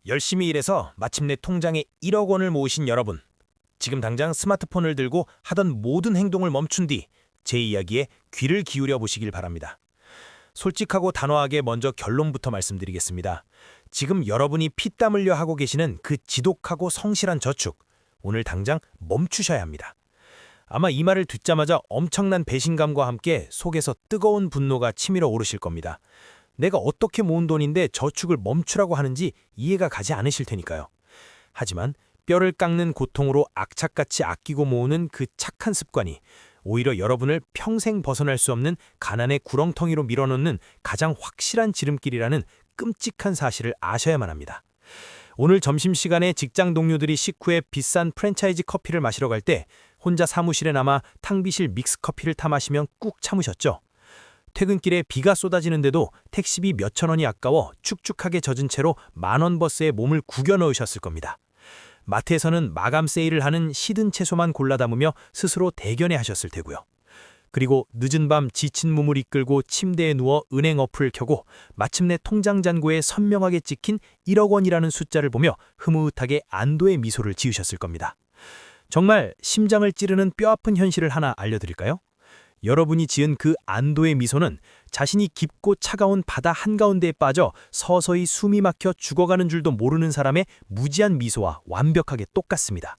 열심히 일해서 마침내 통장에 1억 원을 모으신 여러분. 지금 당장 스마트폰을 들고 하던 모든 행동을 멈춘 뒤 제 이야기에 귀를 기울여 보시길 바랍니다. 솔직하고 단호하게 먼저 결론부터 말씀드리겠습니다. 지금 여러분이 피땀 흘려 하고 계시는 그 지독하고 성실한 저축, 오늘 당장 멈추셔야 합니다. 아마 이 말을 듣자마자 엄청난 배신감과 함께 속에서 뜨거운 분노가 치밀어 오르실 겁니다. 내가 어떻게 모은 돈인데 저축을 멈추라고 하는지 이해가 가지 않으실 테니까요. 하지만 뼈를 깎는 고통으로 악착같이 아끼고 모으는 그 착한 습관이 오히려 여러분을 평생 벗어날 수 없는 가난의 구렁텅이로 밀어넣는 가장 확실한 지름길이라는 끔찍한 사실을 아셔야만 합니다. 오늘 점심시간에 직장 동료들이 식후에 비싼 프랜차이즈 커피를 마시러 갈 때 혼자 사무실에 남아 탕비실 믹스커피를 타 마시면 꾹 참으셨죠? 퇴근길에 비가 쏟아지는데도 택시비 몇천 원이 아까워 축축하게 젖은 채로 만원 버스에 몸을 구겨 넣으셨을 겁니다. 마트에서는 마감 세일을 하는 시든 채소만 골라 담으며 스스로 대견해 하셨을 테고요. 그리고 늦은 밤 지친 몸을 이끌고 침대에 누워 은행 어플을 켜고 마침내 통장 잔고에 선명하게 찍힌 1억 원이라는 숫자를 보며 흐뭇하게 안도의 미소를 지으셨을 겁니다. 정말 심장을 찌르는 뼈아픈 현실을 하나 알려드릴까요? 여러분이 지은 그 안도의 미소는 자신이 깊고 차가운 바다 한가운데에 빠져 서서히 숨이 막혀 죽어가는 줄도 모르는 사람의 무지한 미소와 완벽하게 똑같습니다.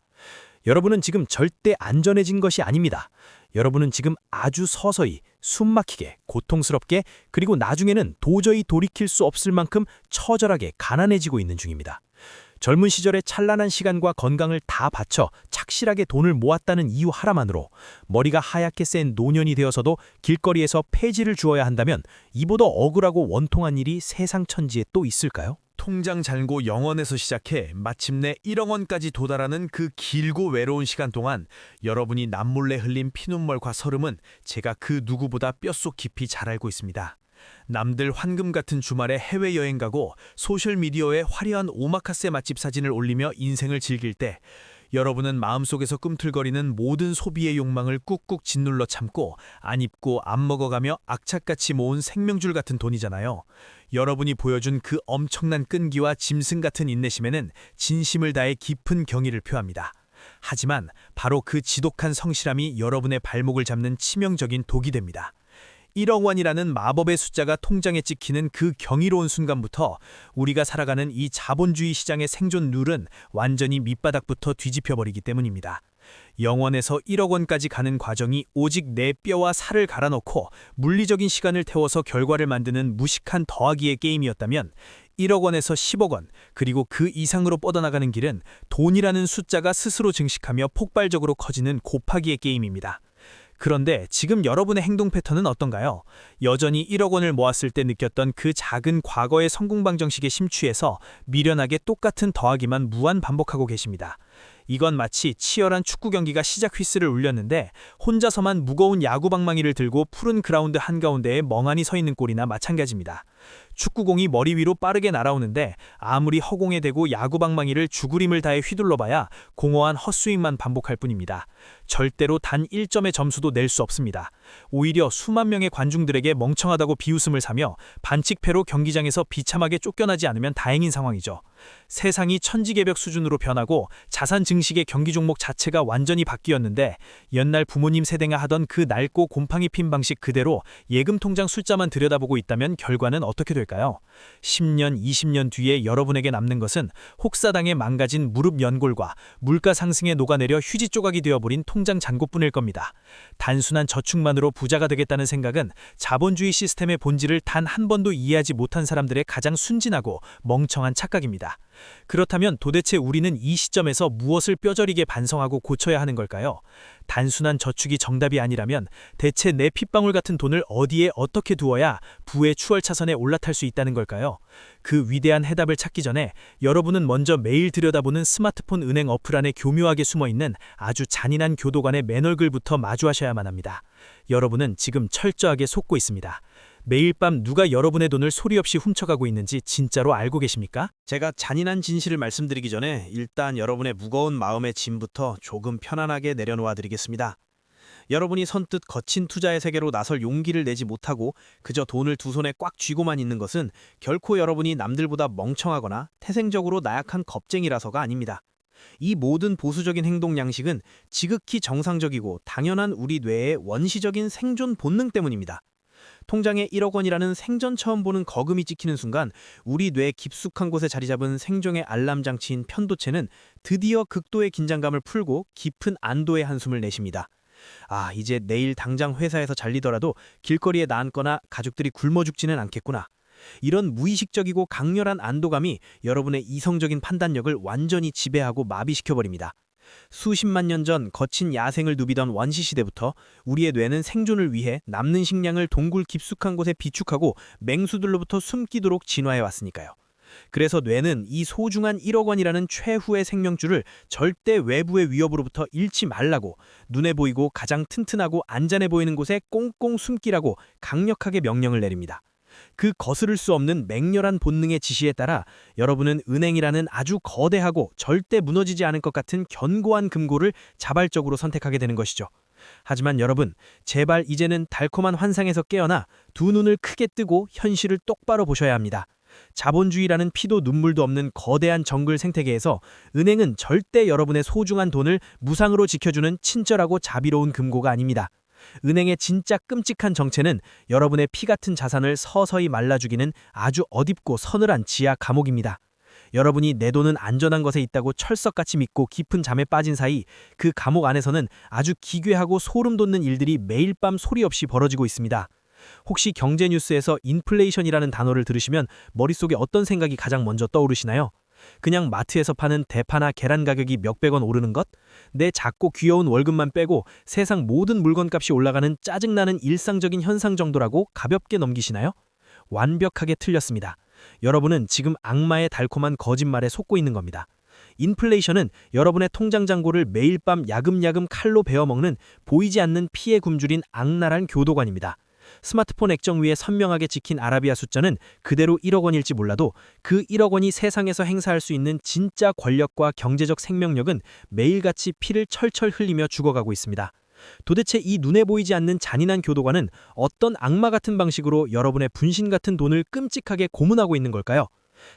여러분은 지금 절대 안전해진 것이 아닙니다. 여러분은 지금 아주 서서히 숨막히게 고통스럽게 그리고 나중에는 도저히 돌이킬 수 없을 만큼 처절하게 가난해지고 있는 중입니다. 젊은 시절의 찬란한 시간과 건강을 다 바쳐 착실하게 돈을 모았다는 이유 하나만으로 머리가 하얗게 센 노년이 되어서도 길거리에서 폐지를 주어야 한다면 이보다 억울하고 원통한 일이 세상 천지에 또 있을까요? 통장 잔고 0원에서 시작해 마침내 1억 원까지 도달하는 그 길고 외로운 시간 동안 여러분이 남몰래 흘린 피눈물과 서름은 제가 그 누구보다 뼛속 깊이 잘 알고 있습니다. 남들 황금 같은 주말에 해외여행 가고 소셜미디어에 화려한 오마카세 맛집 사진을 올리며 인생을 즐길 때 여러분은 마음속에서 꿈틀거리는 모든 소비의 욕망을 꾹꾹 짓눌러 참고 안 입고 안 먹어가며 악착같이 모은 생명줄 같은 돈이잖아요. 여러분이 보여준 그 엄청난 끈기와 짐승 같은 인내심에는 진심을 다해 깊은 경의를 표합니다. 하지만 바로 그 지독한 성실함이 여러분의 발목을 잡는 치명적인 독이 됩니다. 1억 원이라는 마법의 숫자가 통장에 찍히는 그 경이로운 순간부터 우리가 살아가는 이 자본주의 시장의 생존 룰은 완전히 밑바닥부터 뒤집혀버리기 때문입니다. 0원에서 1억 원까지 가는 과정이 오직 내 뼈와 살을 갈아넣고 물리적인 시간을 태워서 결과를 만드는 무식한 더하기의 게임이었다면 1억 원에서 10억 원, 그리고 그 이상으로 뻗어나가는 길은 돈이라는 숫자가 스스로 증식하며 폭발적으로 커지는 곱하기의 게임입니다. 그런데 지금 여러분의 행동 패턴은 어떤가요? 여전히 1억 원을 모았을 때 느꼈던 그 작은 과거의 성공 방정식에 심취해서 미련하게 똑같은 더하기만 무한 반복하고 계십니다. 이건 마치 치열한 축구 경기가 시작 휘슬을 울렸는데 혼자서만 무거운 야구 방망이를 들고 푸른 그라운드 한가운데에 멍하니 서 있는 꼴이나 마찬가지입니다. 축구공이 머리 위로 빠르게 날아오는데 아무리 허공에 대고 야구 방망이를 죽으림을 다해 휘둘러봐야 공허한 헛스윙만 반복할 뿐입니다. 절대로 단 1점의 점수도 낼 수 없습니다. 오히려 수만 명의 관중들에게 멍청하다고 비웃음을 사며 반칙패로 경기장에서 비참하게 쫓겨나지 않으면 다행인 상황이죠. 세상이 천지개벽 수준으로 변하고 자산 증식의 경기 종목 자체가 완전히 바뀌었는데 옛날 부모님 세대가 하던 그 낡고 곰팡이 핀 방식 그대로 예금 통장 숫자만 들여다보고 있다면 결과는 어떻게 될까요? 10년, 20년 뒤에 여러분에게 남는 것은 혹사당에 망가진 무릎 연골과 물가 상승에 녹아내려 휴지 조각이 되어버린 통장 잔고뿐일 겁니다. 단순한 저축만으로 부자가 되겠다는 생각은 자본주의 시스템의 본질을 단 한 번도 이해하지 못한 사람들의 가장 순진하고 멍청한 착각입니다. 그렇다면 도대체 우리는 이 시점에서 무엇을 뼈저리게 반성하고 고쳐야 하는 걸까요? 단순한 저축이 정답이 아니라면 대체 내 핏방울 같은 돈을 어디에 어떻게 두어야 부의 추월차선에 올라탈 수 있다는 걸까요? 그 위대한 해답을 찾기 전에 여러분은 먼저 매일 들여다보는 스마트폰 은행 어플 안에 교묘하게 숨어있는 아주 잔인한 교도관의 맨얼굴부터 마주하셔야만 합니다. 여러분은 지금 철저하게 속고 있습니다. 매일 밤 누가 여러분의 돈을 소리 없이 훔쳐가고 있는지 진짜로 알고 계십니까? 제가 잔인한 진실을 말씀드리기 전에 일단 여러분의 무거운 마음의 짐부터 조금 편안하게 내려놓아 드리겠습니다. 여러분이 선뜻 거친 투자의 세계로 나설 용기를 내지 못하고 그저 돈을 두 손에 꽉 쥐고만 있는 것은 결코 여러분이 남들보다 멍청하거나 태생적으로 나약한 겁쟁이라서가 아닙니다. 이 모든 보수적인 행동 양식은 지극히 정상적이고 당연한 우리 뇌의 원시적인 생존 본능 때문입니다. 통장에 1억 원이라는 생전 처음 보는 거금이 찍히는 순간 우리 뇌 깊숙한 곳에 자리 잡은 생존의 알람 장치인 편도체는 드디어 극도의 긴장감을 풀고 깊은 안도의 한숨을 내쉽니다. 아, 이제 내일 당장 회사에서 잘리더라도 길거리에 나앉거나 가족들이 굶어 죽지는 않겠구나. 이런 무의식적이고 강렬한 안도감이 여러분의 이성적인 판단력을 완전히 지배하고 마비시켜버립니다. 수십만 년 전 거친 야생을 누비던 원시시대부터 우리의 뇌는 생존을 위해 남는 식량을 동굴 깊숙한 곳에 비축하고 맹수들로부터 숨기도록 진화해왔으니까요. 그래서 뇌는 이 소중한 1억 원이라는 최후의 생명줄을 절대 외부의 위협으로부터 잃지 말라고 눈에 보이고 가장 튼튼하고 안전해 보이는 곳에 꽁꽁 숨기라고 강력하게 명령을 내립니다. 그 거스를 수 없는 맹렬한 본능의 지시에 따라 여러분은 은행이라는 아주 거대하고 절대 무너지지 않을 것 같은 견고한 금고를 자발적으로 선택하게 되는 것이죠. 하지만 여러분, 제발 이제는 달콤한 환상에서 깨어나 두 눈을 크게 뜨고 현실을 똑바로 보셔야 합니다. 자본주의라는 피도 눈물도 없는 거대한 정글 생태계에서 은행은 절대 여러분의 소중한 돈을 무상으로 지켜주는 친절하고 자비로운 금고가 아닙니다. 은행의 진짜 끔찍한 정체는 여러분의 피 같은 자산을 서서히 말라 죽이는 아주 어둡고 서늘한 지하 감옥입니다. 여러분이 내 돈은 안전한 것에 있다고 철석같이 믿고 깊은 잠에 빠진 사이 그 감옥 안에서는 아주 기괴하고 소름 돋는 일들이 매일 밤 소리 없이 벌어지고 있습니다. 혹시 경제 뉴스에서 인플레이션이라는 단어를 들으시면 머릿속에 어떤 생각이 가장 먼저 떠오르시나요? 그냥 마트에서 파는 대파나 계란 가격이 몇백 원 오르는 것? 내 작고 귀여운 월급만 빼고 세상 모든 물건값이 올라가는 짜증나는 일상적인 현상 정도라고 가볍게 넘기시나요? 완벽하게 틀렸습니다. 여러분은 지금 악마의 달콤한 거짓말에 속고 있는 겁니다. 인플레이션은 여러분의 통장 잔고를 매일 밤 야금야금 칼로 베어먹는 보이지 않는 피의 굶주린 악랄한 교도관입니다. 스마트폰 액정 위에 선명하게 찍힌 아라비아 숫자는 그대로 1억 원일지 몰라도 그 1억 원이 세상에서 행사할 수 있는 진짜 권력과 경제적 생명력은 매일같이 피를 철철 흘리며 죽어가고 있습니다. 도대체 이 눈에 보이지 않는 잔인한 교도관은 어떤 악마 같은 방식으로 여러분의 분신 같은 돈을 끔찍하게 고문하고 있는 걸까요?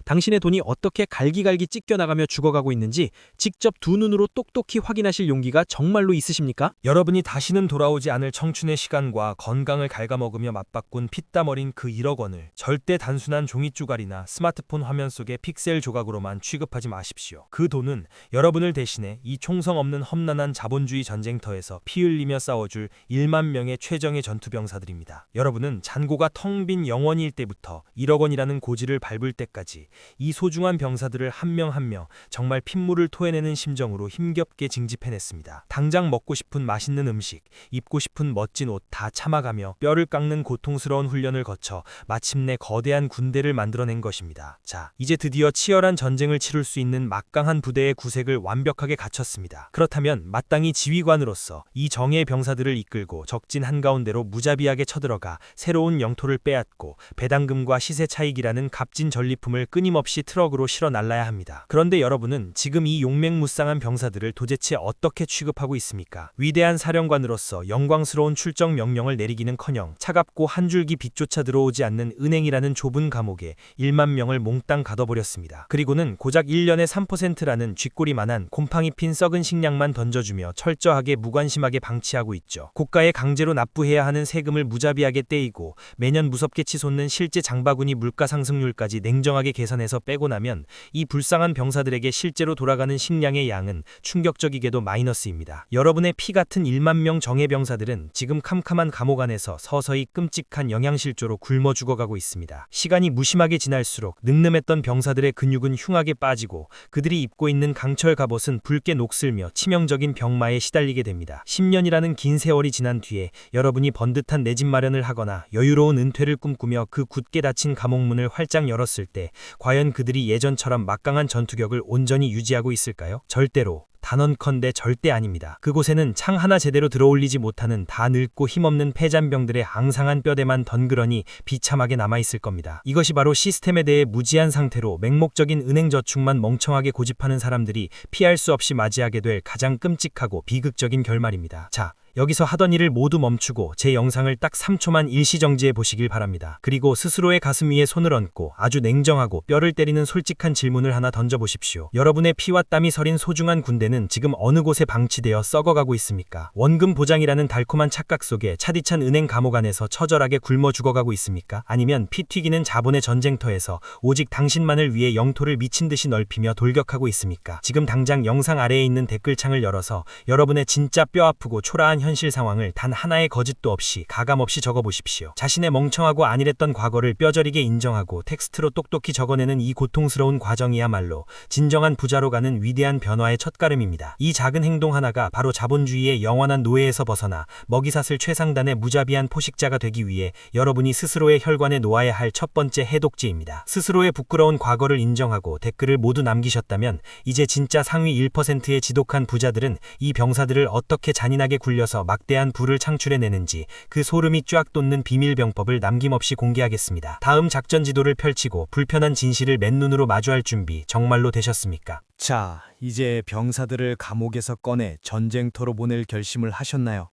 당신의 돈이 어떻게 갈기갈기 찢겨나가며 죽어가고 있는지 직접 두 눈으로 똑똑히 확인하실 용기가 정말로 있으십니까? 여러분이 다시는 돌아오지 않을 청춘의 시간과 건강을 갉아먹으며 맞바꾼 피땀 어린 그 1억 원을 절대 단순한 종이쭈가리나 스마트폰 화면 속의 픽셀 조각으로만 취급하지 마십시오. 그 돈은 여러분을 대신해 이 총성 없는 험난한 자본주의 전쟁터에서 피 흘리며 싸워줄 1만 명의 최정예 전투병사들입니다. 여러분은 잔고가 텅 빈 영원일 때부터 1억 원이라는 고지를 밟을 때까지 이 소중한 병사들을 한 명 한 명 정말 핏물을 토해내는 심정으로 힘겹게 징집해냈습니다. 당장 먹고 싶은 맛있는 음식, 입고 싶은 멋진 옷 다 참아가며 뼈를 깎는 고통스러운 훈련을 거쳐 마침내 거대한 군대를 만들어낸 것입니다. 자, 이제 드디어 치열한 전쟁을 치룰 수 있는 막강한 부대의 구색을 완벽하게 갖췄습니다. 그렇다면 마땅히 지휘관으로서 이 정예의 병사들을 이끌고 적진 한가운데로 무자비하게 쳐들어가 새로운 영토를 빼앗고 배당금과 시세 차익이라는 값진 전리품을 끊임없이 트럭으로 실어 날라야 합니다. 그런데 여러분은 지금 이 용맹무쌍한 병사들을 도대체 어떻게 취급하고 있습니까? 위대한 사령관으로서 영광스러운 출정 명령을 내리기는커녕 차갑고 한 줄기 빛조차 들어오지 않는 은행이라는 좁은 감옥에 1만 명을 몽땅 가둬버렸습니다. 그리고는 고작 1년에 3%라는 쥐꼬리만한 곰팡이 핀 썩은 식량만 던져주며 철저하게 무관심하게 방치하고 있죠. 국가에 강제로 납부해야 하는 세금을 무자비하게 떼이고 매년 무섭게 치솟는 실제 장바구니 물가 상승률까지 냉정하게 계산해서 빼고 나면 이 불쌍한 병사들에게 실제로 돌아가는 식량의 양은 충격적이게도 마이너스입니다. 여러분의 피 같은 1만 명 정예 병사들은 지금 캄캄한 감옥 안에서 서서히 끔찍한 영양실조로 굶어 죽어가고 있습니다. 시간이 무심하게 지날수록 늠름했던 병사들의 근육은 흉하게 빠지고 그들이 입고 있는 강철 갑옷은 붉게 녹슬며 치명적인 병마에 시달리게 됩니다. 10년이라는 긴 세월이 지난 뒤에 여러분이 번듯한 내 집 마련을 하거나 여유로운 은퇴를 꿈꾸며 그 굳게 닫힌 감옥문을 활짝 열었을 때 과연 그들이 예전처럼 막강한 전투력을 온전히 유지하고 있을까요? 절대로. 단언컨대 절대 아닙니다. 그곳에는 창 하나 제대로 들어올리지 못하는 다 늙고 힘없는 폐잔병들의 앙상한 뼈대만 덩그러니 비참하게 남아있을 겁니다. 이것이 바로 시스템에 대해 무지한 상태로 맹목적인 은행저축만 멍청하게 고집하는 사람들이 피할 수 없이 맞이하게 될 가장 끔찍하고 비극적인 결말입니다. 자, 여기서 하던 일을 모두 멈추고 제 영상을 딱 3초만 일시정지해 보시길 바랍니다. 그리고 스스로의 가슴 위에 손을 얹고 아주 냉정하고 뼈를 때리는 솔직한 질문을 하나 던져보십시오. 여러분의 피와 땀이 서린 소중한 군대는 지금 어느 곳에 방치되어 썩어가고 있습니까? 원금 보장이라는 달콤한 착각 속에 차디찬 은행 감옥 안에서 처절하게 굶어 죽어가고 있습니까? 아니면 피 튀기는 자본의 전쟁터에서 오직 당신만을 위해 영토를 미친 듯이 넓히며 돌격하고 있습니까? 지금 당장 영상 아래에 있는 댓글창을 열어서 여러분의 진짜 뼈아프고 초라한 현실 상황을 단 하나의 거짓도 없이 가감없이 적어보십시오. 자신의 멍청하고 안일했던 과거를 뼈저리게 인정하고 텍스트로 똑똑히 적어내는 이 고통스러운 과정이야말로 진정한 부자로 가는 위대한 변화의 첫걸음입니다. 이 작은 행동 하나가 바로 자본주의의 영원한 노예에서 벗어나 먹이사슬 최상단의 무자비한 포식자가 되기 위해 여러분이 스스로의 혈관에 놓아야 할 첫 번째 해독제입니다. 스스로의 부끄러운 과거를 인정하고 댓글을 모두 남기셨다면 이제 진짜 상위 1%의 지독한 부자들은 이 병사들을 어떻게 잔인하게 굴려서 막대한 부를 창출해내는지 그 소름이 쫙 돋는 비밀병법을 남김없이 공개하겠습니다. 다음 작전 지도를 펼치고 불편한 진실을 맨눈으로 마주할 준비 정말로 되셨습니까? 자, 이제 병사들을 감옥에서 꺼내 전쟁터로 보낼 결심을 하셨나요?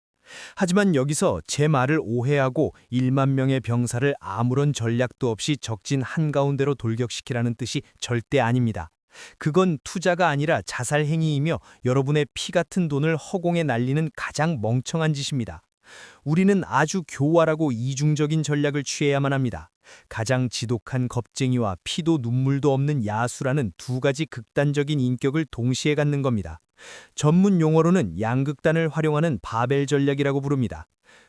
하지만 여기서 제 말을 오해하고 1만 명의 병사를 아무런 전략도 없이 적진 한가운데로 돌격시키라는 뜻이 절대 아닙니다. 그건 투자가 아니라 자살 행위이며 여러분의 피 같은 돈을 허공에 날리는 가장 멍청한 짓입니다. 우리는 아주 교활하고 이중적인 전략을 취해야만 합니다. 가장 지독한 겁쟁이와 피도 눈물도 없는 야수라는 두 가지 극단적인 인격을 동시에 갖는 겁니다. 전문 용어로는 양극단을 활용하는 바벨 전략이라고 부릅니다.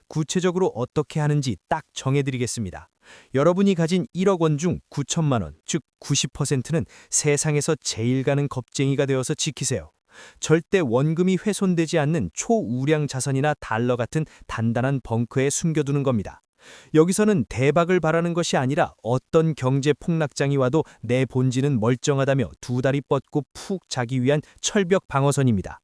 구체적으로 어떻게 하는지 딱 정해드리겠습니다. 여러분이 가진 1억 원 중 9천만 원, 즉 90%는 세상에서 제일 가는 겁쟁이가 되어서 지키세요. 절대 원금이 훼손되지 않는 초우량 자산이나 달러 같은 단단한 벙커에 숨겨두는 겁니다. 여기서는 대박을 바라는 것이 아니라 어떤 경제 폭락장이 와도 내 본질은 멀쩡하다며 두 다리 뻗고 푹 자기 위한 철벽 방어선입니다.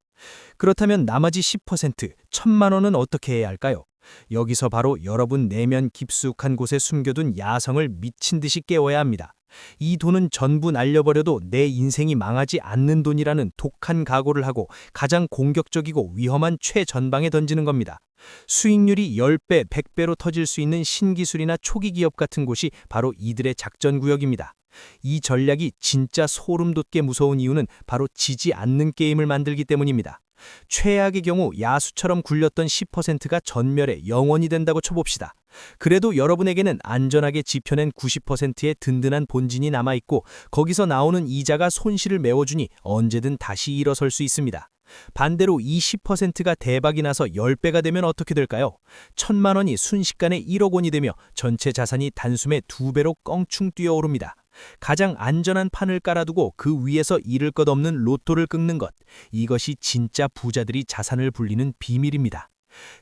그렇다면 나머지 10%, 1,000만 원은 어떻게 해야 할까요? 여기서 바로 여러분 내면 깊숙한 곳에 숨겨둔 야성을 미친 듯이 깨워야 합니다. 이 돈은 전부 날려버려도 내 인생이 망하지 않는 돈이라는 독한 각오를 하고 가장 공격적이고 위험한 최전방에 던지는 겁니다. 수익률이 10배, 100배로 터질 수 있는 신기술이나 초기 기업 같은 곳이 바로 이들의 작전구역입니다. 이 전략이 진짜 소름 돋게 무서운 이유는 바로 지지 않는 게임을 만들기 때문입니다. 최악의 경우 야수처럼 굴렸던 10%가 전멸에 영원이 된다고 쳐봅시다. 그래도 여러분에게는 안전하게 지펴낸 90%의 든든한 본진이 남아있고 거기서 나오는 이자가 손실을 메워주니 언제든 다시 일어설 수 있습니다. 반대로 이 10%가 대박이 나서 10배가 되면 어떻게 될까요? 1,000만 원이 순식간에 1억 원이 되며 전체 자산이 단숨에 2배로 껑충 뛰어오릅니다. 가장 안전한 판을 깔아두고 그 위에서 잃을 것 없는 로또를 긁는 것. 이것이 진짜 부자들이 자산을 불리는 비밀입니다.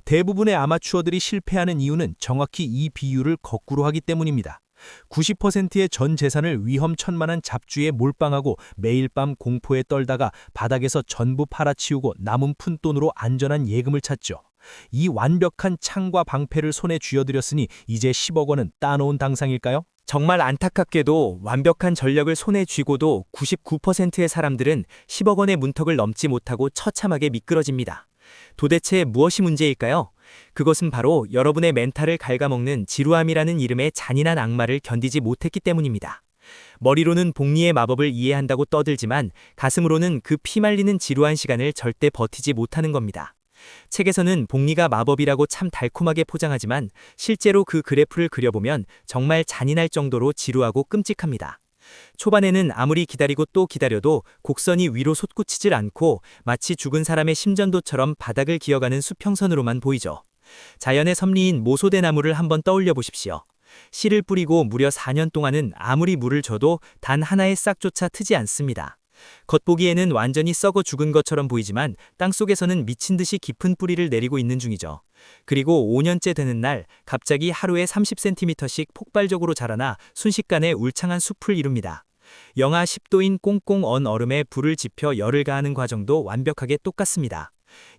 대부분의 아마추어들이 실패하는 이유는 정확히 이 비율을 거꾸로 하기 때문입니다. 90%의 전 재산을 위험천만한 잡주에 몰빵하고 매일 밤 공포에 떨다가 바닥에서 전부 팔아치우고 남은 푼돈으로 안전한 예금을 찾죠. 이 완벽한 창과 방패를 손에 쥐어들였으니 이제 10억 원은 따놓은 당상일까요? 정말 안타깝게도 완벽한 전력을 손에 쥐고도 99%의 사람들은 10억 원의 문턱을 넘지 못하고 처참하게 미끄러집니다. 도대체 무엇이 문제일까요? 그것은 바로 여러분의 멘탈을 갉아먹는 지루함이라는 이름의 잔인한 악마를 견디지 못했기 때문입니다. 머리로는 복리의 마법을 이해한다고 떠들지만 가슴으로는 그 피말리는 지루한 시간을 절대 버티지 못하는 겁니다. 책에서는 복리가 마법이라고 참 달콤하게 포장하지만 실제로 그 그래프를 그려보면 정말 잔인할 정도로 지루하고 끔찍합니다. 초반에는 아무리 기다리고 또 기다려도 곡선이 위로 솟구치질 않고 마치 죽은 사람의 심전도처럼 바닥을 기어가는 수평선으로만 보이죠. 자연의 섭리인 모소대나무를 한번 떠올려 보십시오. 씨를 뿌리고 무려 4년 동안은 아무리 물을 줘도 단 하나의 싹조차 트지 않습니다. 겉보기에는 완전히 썩어 죽은 것처럼 보이지만 땅속에서는 미친 듯이 깊은 뿌리를 내리고 있는 중이죠. 그리고 5년째 되는 날 갑자기 하루에 30cm씩 폭발적으로 자라나 순식간에 울창한 숲을 이룹니다. 영하 10도인 꽁꽁 언 얼음에 불을 지펴 열을 가하는 과정도 완벽하게 똑같습니다.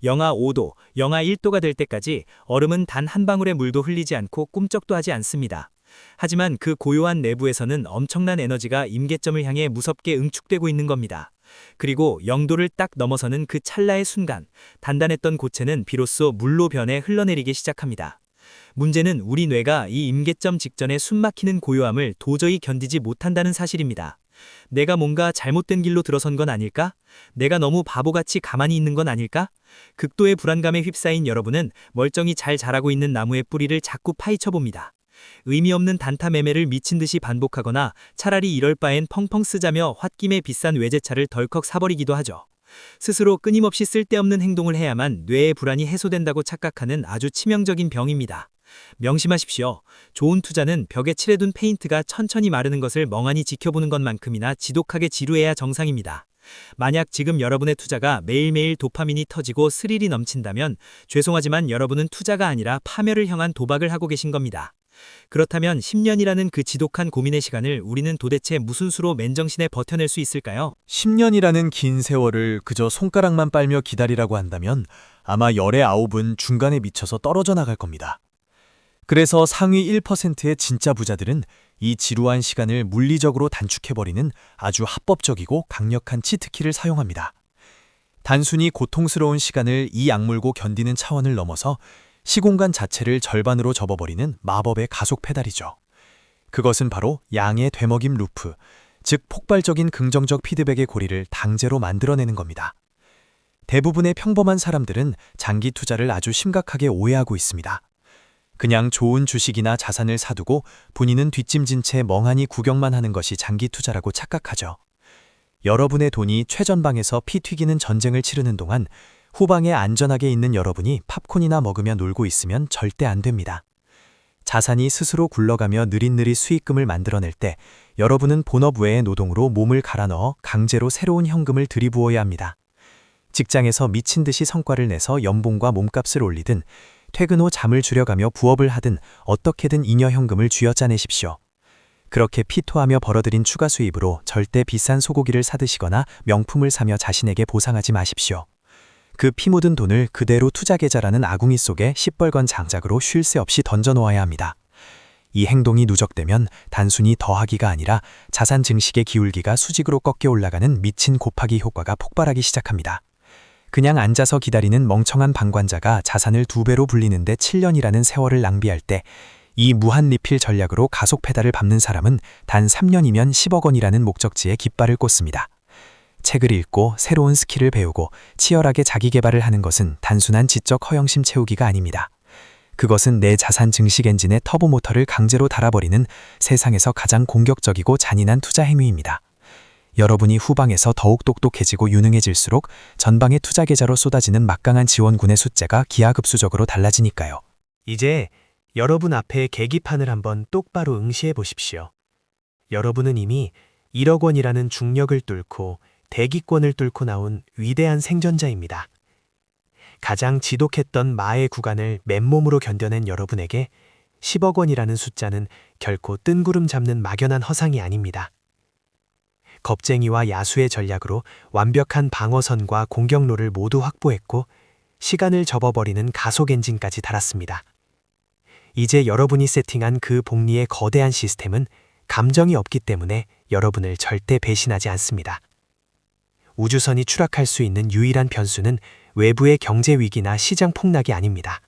영하 5도, 영하 1도가 될 때까지 얼음은 단 한 방울의 물도 흘리지 않고 꿈쩍도 하지 않습니다. 하지만 그 고요한 내부에서는 엄청난 에너지가 임계점을 향해 무섭게 응축되고 있는 겁니다. 그리고 0도를 딱 넘어서는 그 찰나의 순간, 단단했던 고체는 비로소 물로 변해 흘러내리기 시작합니다. 문제는 우리 뇌가 이 임계점 직전에 숨막히는 고요함을 도저히 견디지 못한다는 사실입니다. 내가 뭔가 잘못된 길로 들어선 건 아닐까? 내가 너무 바보같이 가만히 있는 건 아닐까? 극도의 불안감에 휩싸인 여러분은 멀쩡히 잘 자라고 있는 나무의 뿌리를 자꾸 파헤쳐 봅니다. 의미 없는 단타 매매를 미친 듯이 반복하거나 차라리 이럴 바엔 펑펑 쓰자며 홧김에 비싼 외제차를 덜컥 사버리기도 하죠. 스스로 끊임없이 쓸데없는 행동을 해야만 뇌의 불안이 해소된다고 착각하는 아주 치명적인 병입니다. 명심하십시오. 좋은 투자는 벽에 칠해둔 페인트가 천천히 마르는 것을 멍하니 지켜보는 것만큼이나 지독하게 지루해야 정상입니다. 만약 지금 여러분의 투자가 매일매일 도파민이 터지고 스릴이 넘친다면 죄송하지만 여러분은 투자가 아니라 파멸을 향한 도박을 하고 계신 겁니다. 그렇다면 10년이라는 그 지독한 고민의 시간을 우리는 도대체 무슨 수로 맨정신에 버텨낼 수 있을까요? 10년이라는 긴 세월을 그저 손가락만 빨며 기다리라고 한다면 아마 열의 9은 중간에 미쳐서 떨어져 나갈 겁니다. 그래서 상위 1%의 진짜 부자들은 이 지루한 시간을 물리적으로 단축해버리는 아주 합법적이고 강력한 치트키를 사용합니다. 단순히 고통스러운 시간을 이 악물고 견디는 차원을 넘어서 시공간 자체를 절반으로 접어버리는 마법의 가속 페달이죠. 그것은 바로 양의 되먹임 루프, 즉 폭발적인 긍정적 피드백의 고리를 강제로 만들어내는 겁니다. 대부분의 평범한 사람들은 장기 투자를 아주 심각하게 오해하고 있습니다. 그냥 좋은 주식이나 자산을 사두고 본인은 뒷짐진 채 멍하니 구경만 하는 것이 장기 투자라고 착각하죠. 여러분의 돈이 최전방에서 피 튀기는 전쟁을 치르는 동안 후방에 안전하게 있는 여러분이 팝콘이나 먹으며 놀고 있으면 절대 안 됩니다. 자산이 스스로 굴러가며 느릿느릿 수익금을 만들어낼 때 여러분은 본업 외의 노동으로 몸을 갈아 넣어 강제로 새로운 현금을 들이부어야 합니다. 직장에서 미친 듯이 성과를 내서 연봉과 몸값을 올리든 퇴근 후 잠을 줄여가며 부업을 하든 어떻게든 잉여 현금을 쥐어짜내십시오. 그렇게 피토하며 벌어들인 추가 수입으로 절대 비싼 소고기를 사드시거나 명품을 사며 자신에게 보상하지 마십시오. 그 피 묻은 돈을 그대로 투자 계좌라는 아궁이 속에 시뻘건 장작으로 쉴 새 없이 던져놓아야 합니다. 이 행동이 누적되면 단순히 더하기가 아니라 자산 증식의 기울기가 수직으로 꺾여 올라가는 미친 곱하기 효과가 폭발하기 시작합니다. 그냥 앉아서 기다리는 멍청한 방관자가 자산을 2배로 불리는데 7년이라는 세월을 낭비할 때 이 무한리필 전략으로 가속 페달을 밟는 사람은 단 3년이면 10억 원이라는 목적지에 깃발을 꽂습니다. 책을 읽고 새로운 스킬을 배우고 치열하게 자기 개발을 하는 것은 단순한 지적 허영심 채우기가 아닙니다. 그것은 내 자산 증식 엔진의 터보 모터를 강제로 달아버리는 세상에서 가장 공격적이고 잔인한 투자 행위입니다. 여러분이 후방에서 더욱 똑똑해지고 유능해질수록 전방의 투자 계좌로 쏟아지는 막강한 지원군의 숫자가 기하급수적으로 달라지니까요. 이제 여러분 앞에 계기판을 한번 똑바로 응시해 보십시오. 여러분은 이미 1억 원이라는 중력을 뚫고 대기권을 뚫고 나온 위대한 생존자입니다. 가장 지독했던 마의 구간을 맨몸으로 견뎌낸 여러분에게 10억 원이라는 숫자는 결코 뜬구름 잡는 막연한 허상이 아닙니다. 겁쟁이와 야수의 전략으로 완벽한 방어선과 공격로를 모두 확보했고 시간을 접어버리는 가속 엔진까지 달았습니다. 이제 여러분이 세팅한 그 복리의 거대한 시스템은 감정이 없기 때문에 여러분을 절대 배신하지 않습니다. 우주선이 추락할 수 있는 유일한 변수는 외부의 경제 위기나 시장 폭락이 아닙니다.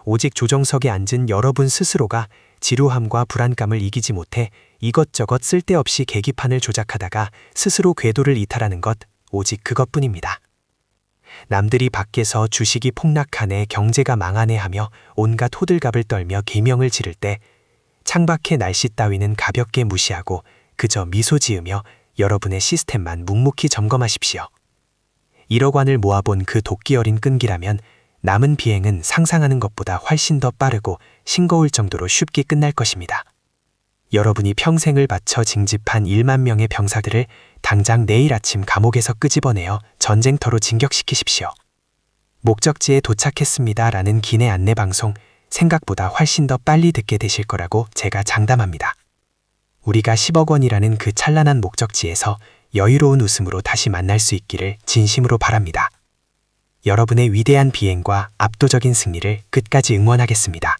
오직 조정석에 앉은 여러분 스스로가 지루함과 불안감을 이기지 못해 이것저것 쓸데없이 계기판을 조작하다가 스스로 궤도를 이탈하는 것, 오직 그것뿐입니다. 남들이 밖에서 주식이 폭락하네, 경제가 망하네 하며 온갖 호들갑을 떨며 계명을 지를 때 창밖의 날씨 따위는 가볍게 무시하고 그저 미소 지으며 여러분의 시스템만 묵묵히 점검하십시오. 1억 원을 모아본 그 도끼 어린 끈기라면 남은 비행은 상상하는 것보다 훨씬 더 빠르고 싱거울 정도로 쉽게 끝날 것입니다. 여러분이 평생을 바쳐 징집한 1만 명의 병사들을 당장 내일 아침 감옥에서 끄집어내어 전쟁터로 진격시키십시오. 목적지에 도착했습니다라는 기내 안내방송 생각보다 훨씬 더 빨리 듣게 되실 거라고 제가 장담합니다. 우리가 10억 원이라는 그 찬란한 목적지에서 여유로운 웃음으로 다시 만날 수 있기를 진심으로 바랍니다. 여러분의 위대한 비행과 압도적인 승리를 끝까지 응원하겠습니다.